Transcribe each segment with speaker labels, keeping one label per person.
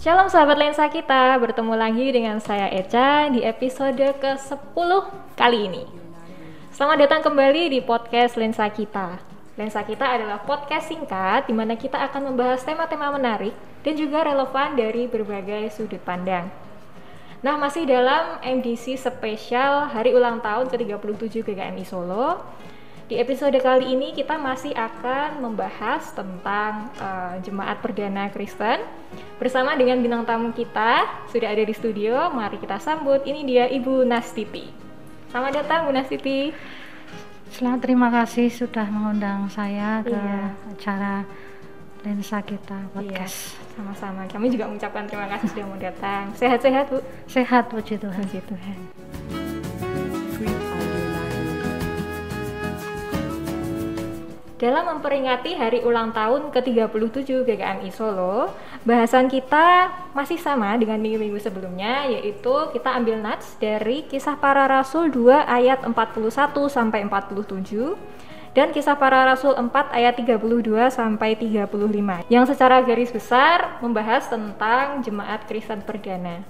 Speaker 1: Shalom sahabat lensa kita, bertemu lagi dengan saya Eca di episode ke-10 kali ini. Selamat datang kembali di podcast Lensa Kita. Lensa Kita adalah podcast singkat di mana kita akan membahas tema-tema menarik dan juga relevan dari berbagai sudut pandang. Nah, masih dalam MDC spesial hari ulang tahun ke-37 GKMI Solo. Di episode kali ini kita masih akan membahas tentang Jemaat Perdana Kristen bersama dengan bintang tamu kita sudah ada di studio. Mari kita sambut, ini dia Ibu Nastiti. Selamat datang Bu Nastiti.
Speaker 2: Selamat, terima kasih sudah mengundang saya ke acara Lensa Kita podcast.
Speaker 1: Sama-sama, kami juga mengucapkan terima kasih sudah mau datang. Sehat-sehat Bu?
Speaker 2: Sehat, puji Tuhan.
Speaker 1: Puji Tuhan. Dalam memperingati hari ulang tahun ke-37 GKMI Solo, bahasan kita masih sama dengan minggu-minggu sebelumnya, yaitu kita ambil nats dari Kisah Para Rasul 2 ayat 41 sampai 47 dan Kisah Para Rasul 4 ayat 32 sampai 35 yang secara garis besar membahas tentang Jemaat Kristen Perdana.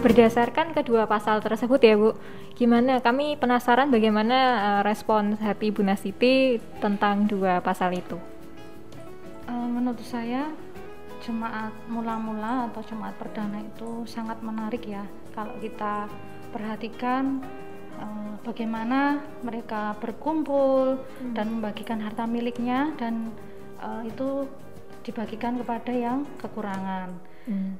Speaker 1: Berdasarkan kedua pasal tersebut ya Bu, gimana? Kami penasaran bagaimana respon hati Bu Nastiti tentang dua pasal itu.
Speaker 2: Menurut saya jemaat mula-mula atau jemaat perdana itu sangat menarik ya. Kalau kita perhatikan bagaimana mereka berkumpul dan membagikan harta miliknya dan itu dibagikan kepada yang kekurangan.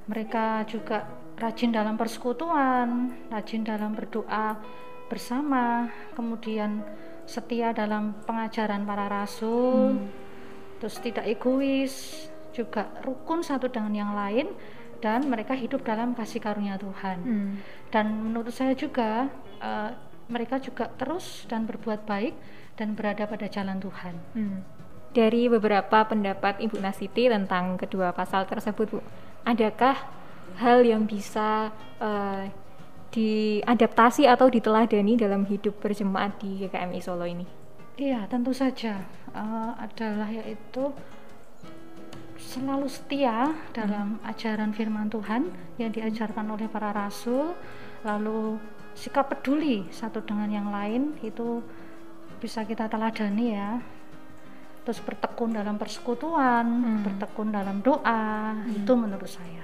Speaker 2: Mereka juga rajin dalam persekutuan, rajin dalam berdoa bersama, kemudian setia dalam pengajaran para rasul, terus tidak egois, juga rukun satu dengan yang lain, dan mereka hidup dalam kasih karunia Tuhan. Dan menurut saya juga mereka juga terus dan berbuat baik dan berada pada jalan Tuhan.
Speaker 1: Dari beberapa pendapat Ibu Nastiti tentang kedua pasal tersebut Bu, adakah hal yang bisa diadaptasi atau diteladani dalam hidup berjemaat di GKMI Solo ini?
Speaker 2: Iya, tentu saja adalah yaitu selalu setia dalam ajaran firman Tuhan yang diajarkan oleh para rasul, lalu sikap peduli satu dengan yang lain itu bisa kita teladani ya. Terus bertekun dalam persekutuan, bertekun dalam doa, itu menurut saya.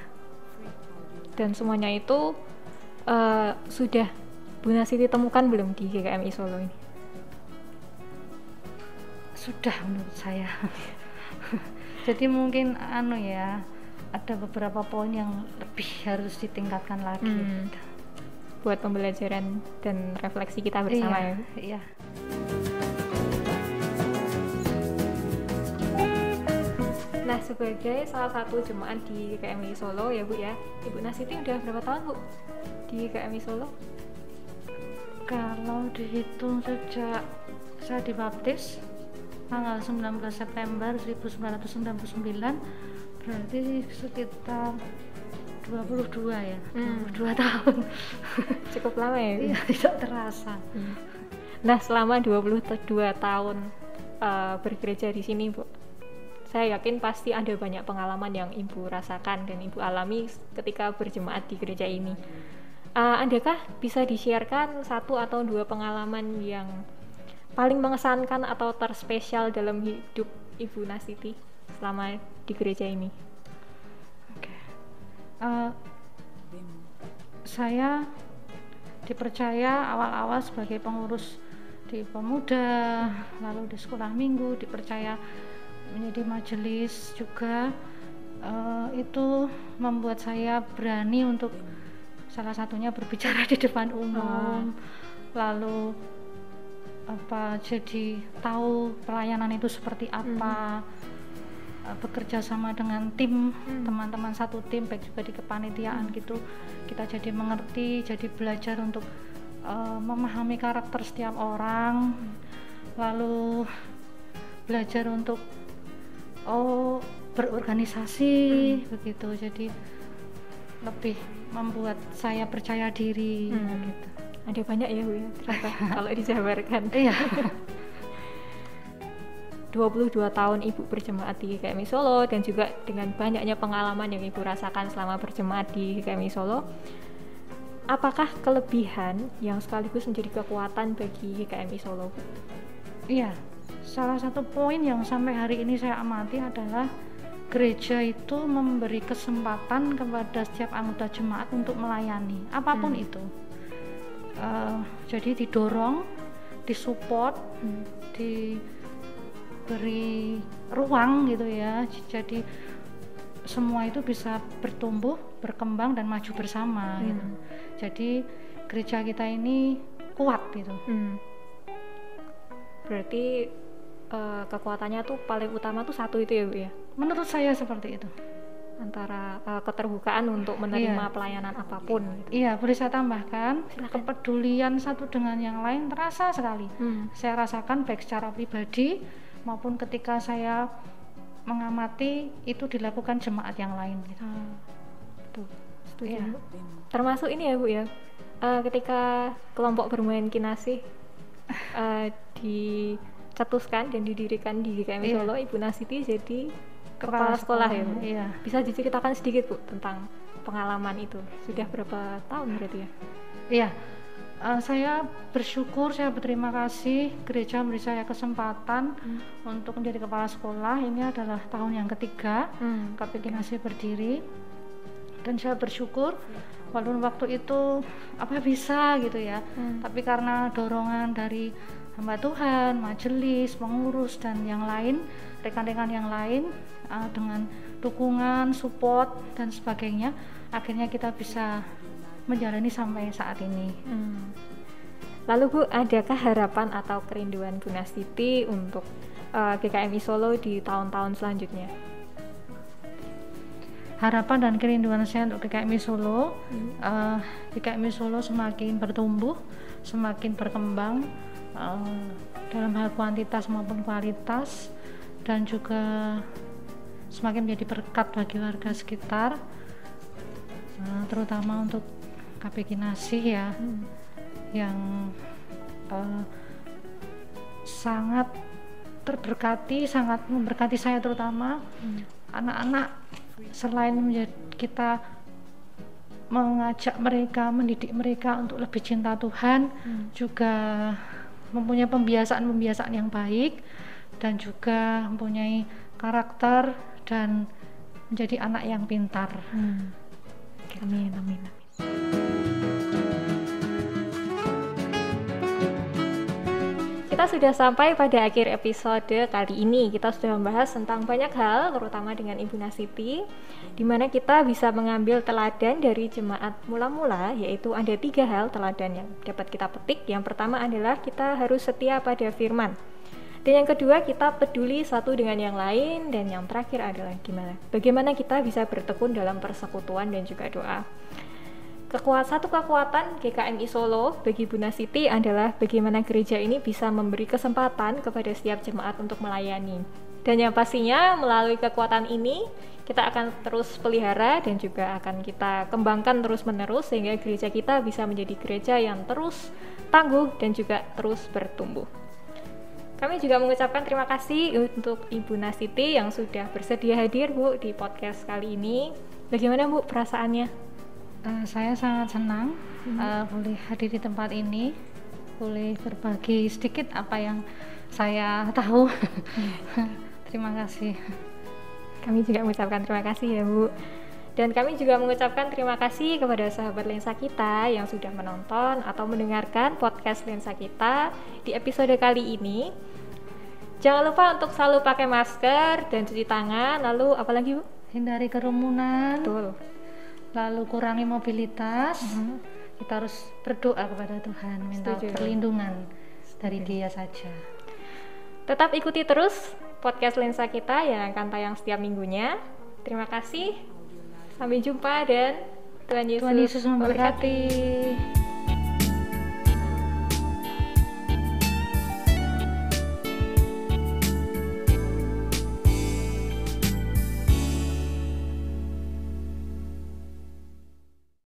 Speaker 1: Dan semuanya itu sudah Bu Nastiti temukan belum di GKMI Solo ini?
Speaker 2: Sudah menurut saya. Jadi mungkin ada beberapa poin yang lebih harus ditingkatkan lagi.
Speaker 1: Buat pembelajaran dan refleksi kita bersama ya.
Speaker 2: Iya.
Speaker 1: Nah, sebagai salah satu jemaat di GKMI Solo ya Bu ya, Ibu Nastiti udah berapa tahun Bu di GKMI Solo?
Speaker 2: Kalau dihitung sejak saya dibaptis tanggal 19 September 1999, berarti sekitar 22 ya, 22 tahun.
Speaker 1: Cukup lama ya?
Speaker 2: Iya, tidak terasa.
Speaker 1: Nah, selama 22 tahun bergereja di sini Bu, saya yakin pasti ada banyak pengalaman yang Ibu rasakan dan Ibu alami ketika berjemaat di gereja ini. Adakah bisa di-sharekan satu atau dua pengalaman yang paling mengesankan atau terspesial dalam hidup Ibu Nastiti selama di gereja ini?
Speaker 2: Saya dipercaya awal-awal sebagai pengurus di pemuda, lalu di sekolah minggu, dipercaya menjadi majelis juga. Itu membuat saya berani untuk salah satunya berbicara di depan umum, lalu jadi tahu pelayanan itu seperti apa, bekerja sama dengan tim, teman-teman satu tim, baik juga di kepanitiaan gitu, kita jadi mengerti, jadi belajar untuk memahami karakter setiap orang, lalu belajar untuk berorganisasi begitu, jadi lebih membuat saya percaya diri gitu.
Speaker 1: Ada banyak ya Bu ya ternyata kalau dijabarkan.
Speaker 2: Iya.
Speaker 1: 22 tahun Ibu berjemaat di GKMI Solo dan juga dengan banyaknya pengalaman yang Ibu rasakan selama berjemaat di GKMI Solo, apakah kelebihan yang sekaligus menjadi kekuatan bagi GKMI Solo?
Speaker 2: Iya, salah satu poin yang sampai hari ini saya amati adalah gereja itu memberi kesempatan kepada setiap anggota jemaat untuk melayani apapun itu. Jadi didorong, disupport, diberi ruang gitu ya. Jadi semua itu bisa bertumbuh, berkembang dan maju bersama gitu. Jadi gereja kita ini kuat gitu.
Speaker 1: Berarti kekuatannya tuh paling utama tuh satu itu ya Bu ya?
Speaker 2: Menurut saya seperti itu.
Speaker 1: Antara keterbukaan untuk menerima pelayanan apapun gitu.
Speaker 2: Iya, boleh saya tambahkan, kepedulian satu dengan yang lain terasa sekali. Saya rasakan baik secara pribadi maupun ketika saya mengamati itu dilakukan jemaat yang lain gitu.
Speaker 1: Betul, setuju. Termasuk ini ya Bu ya, ketika kelompok bermain kinasih dicetuskan dan didirikan di GKMI Solo, Ibu Nasiti jadi kepala sekolah ya Bu?
Speaker 2: Iya.
Speaker 1: Bisa diceritakan sedikit Bu tentang pengalaman itu? Sudah berapa tahun berarti ya?
Speaker 2: Iya, saya bersyukur, saya berterima kasih gereja memberi saya kesempatan untuk menjadi kepala sekolah. Ini adalah tahun yang ketiga KPK Kinasih berdiri, dan saya bersyukur walaupun waktu itu apa bisa gitu ya, tapi karena dorongan dari hamba Tuhan, majelis, pengurus dan yang lain, rekan-rekan yang lain, dengan dukungan, support dan sebagainya, akhirnya kita bisa menjalani sampai saat ini.
Speaker 1: Lalu Bu, adakah harapan atau kerinduan Bu Nasiti untuk GKMI Solo di tahun-tahun selanjutnya?
Speaker 2: Harapan dan kerinduan saya untuk GKMI Solo, GKMI Solo semakin bertumbuh, semakin berkembang dalam hal kuantitas maupun kualitas, dan juga semakin menjadi berkat bagi warga sekitar, terutama untuk KPK Kinasih ya, yang sangat terberkati, sangat memberkati saya terutama anak-anak. Selain kita mengajak mereka, mendidik mereka untuk lebih cinta Tuhan, juga mempunyai pembiasaan yang baik, dan juga mempunyai karakter dan menjadi anak yang pintar.
Speaker 1: Amin, amin. Kita sudah sampai pada akhir episode kali ini. Kita sudah membahas tentang banyak hal, terutama dengan Ibu Nasiti, di mana kita bisa mengambil teladan dari jemaat mula-mula, yaitu ada 3 hal teladan yang dapat kita petik. Yang pertama adalah kita harus setia pada firman. Dan yang kedua, kita peduli satu dengan yang lain. Dan yang terakhir adalah bagaimana kita bisa bertekun dalam persekutuan dan juga doa. Satu kekuatan GKMI Solo bagi Bu Nasiti adalah bagaimana gereja ini bisa memberi kesempatan kepada setiap jemaat untuk melayani. Dan yang pastinya melalui kekuatan ini kita akan terus pelihara dan juga akan kita kembangkan terus-menerus sehingga gereja kita bisa menjadi gereja yang terus tangguh dan juga terus bertumbuh. Kami juga mengucapkan terima kasih untuk Ibu Nasiti yang sudah bersedia hadir Bu di podcast kali ini. Bagaimana Bu perasaannya?
Speaker 2: Saya sangat senang boleh hadir di tempat ini, boleh berbagi sedikit apa yang saya tahu. Terima kasih.
Speaker 1: Kami juga mengucapkan terima kasih ya Bu. Dan kami juga mengucapkan terima kasih kepada sahabat Lensa kita yang sudah menonton atau mendengarkan podcast Lensa kita di episode kali ini. Jangan lupa untuk selalu pakai masker dan cuci tangan. Lalu apa lagi Bu?
Speaker 2: Hindari kerumunan.
Speaker 1: Betul.
Speaker 2: Lalu kurangi mobilitas. Kita harus berdoa kepada Tuhan, minta perlindungan dari Dia saja.
Speaker 1: Tetap ikuti terus podcast Lensa kita yang akan tayang setiap minggunya. Terima kasih. Sampai jumpa dan Tuhan Yesus
Speaker 2: memberkati.